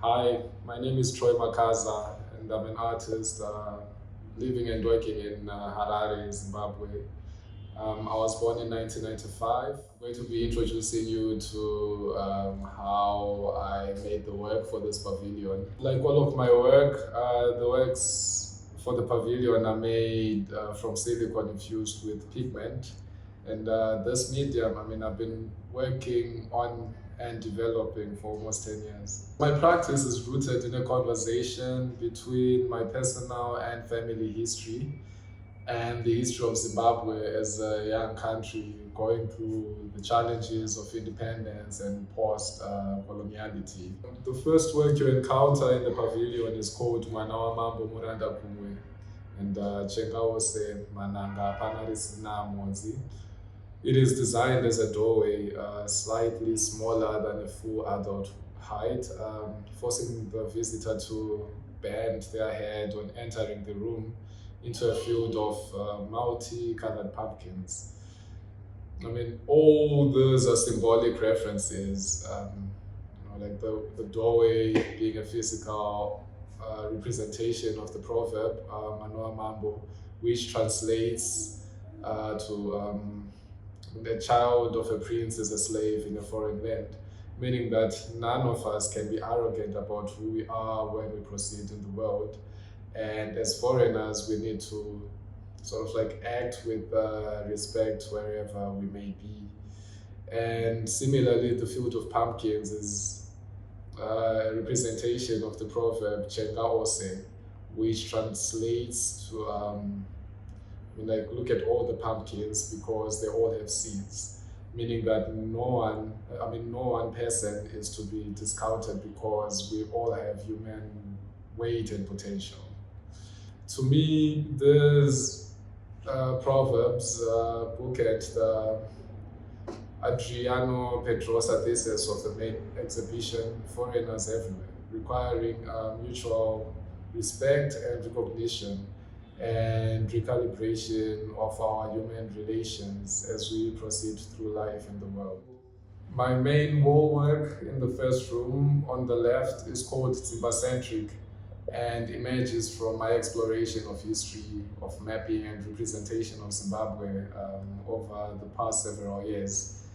Hi, my name is Troy Makaza, and I'm an artist living and working in Harare, Zimbabwe. I was born in 1995. I'm going to be introducing you to how I made the work for this pavilion. Like all of my work, the works for the pavilion are made from silicone infused with pigment. And this medium, I've been working on and developing for almost 10 years. My practice is rooted in a conversation between my personal and family history and the history of Zimbabwe as a young country going through the challenges of independence and post-coloniality. The first work you encounter in the pavilion is called Mwana, Wamambo, and Chengawose Mananga Panarisina Monzi. It is designed as a doorway, slightly smaller than a full adult height, forcing the visitor to bend their head when entering the room into a field of multi-colored pumpkins. All those are symbolic references, like the doorway being a physical representation of the proverb, Manoa Mambo, which translates to the child of a prince is a slave in a foreign land, meaning that none of us can be arrogant about who we are when we proceed in the world. And as foreigners, we need to sort of like act with respect wherever we may be. And similarly, the field of pumpkins is a representation of the proverb Chenga Ose, which translates to like look at all the pumpkins because they all have seeds, meaning that no one person is to be discounted because we all have human weight and potential. To me, these proverbs bookend the Adriano Pedrosa thesis of the main exhibition, Foreigners Everywhere, requiring mutual respect and recognition and recalibration of our human relations as we proceed through life in the world. My main wall work in the first room on the left is called Zimbacentric and emerges from my exploration of history, of mapping and representation of Zimbabwe over the past several years.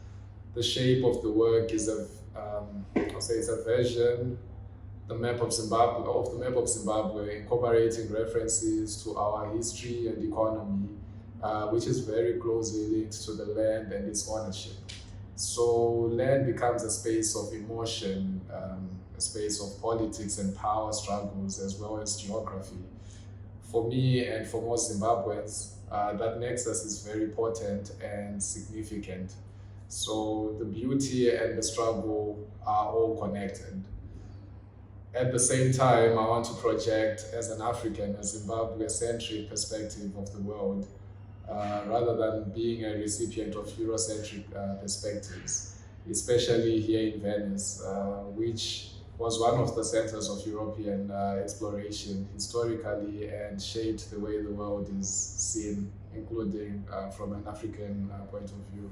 The shape of the work is I'll say it's a version the map of Zimbabwe, incorporating references to our history and economy, which is very closely linked to the land and its ownership. So land becomes a space of emotion, a space of politics and power struggles, as well as geography. For me and for most Zimbabweans, that nexus is very potent and significant. So the beauty and the struggle are all connected. At the same time, I want to project as an African, a Zimbabwe-centric perspective of the world, rather than being a recipient of Eurocentric perspectives, especially here in Venice, which was one of the centers of European exploration historically and shaped the way the world is seen, including from an African point of view.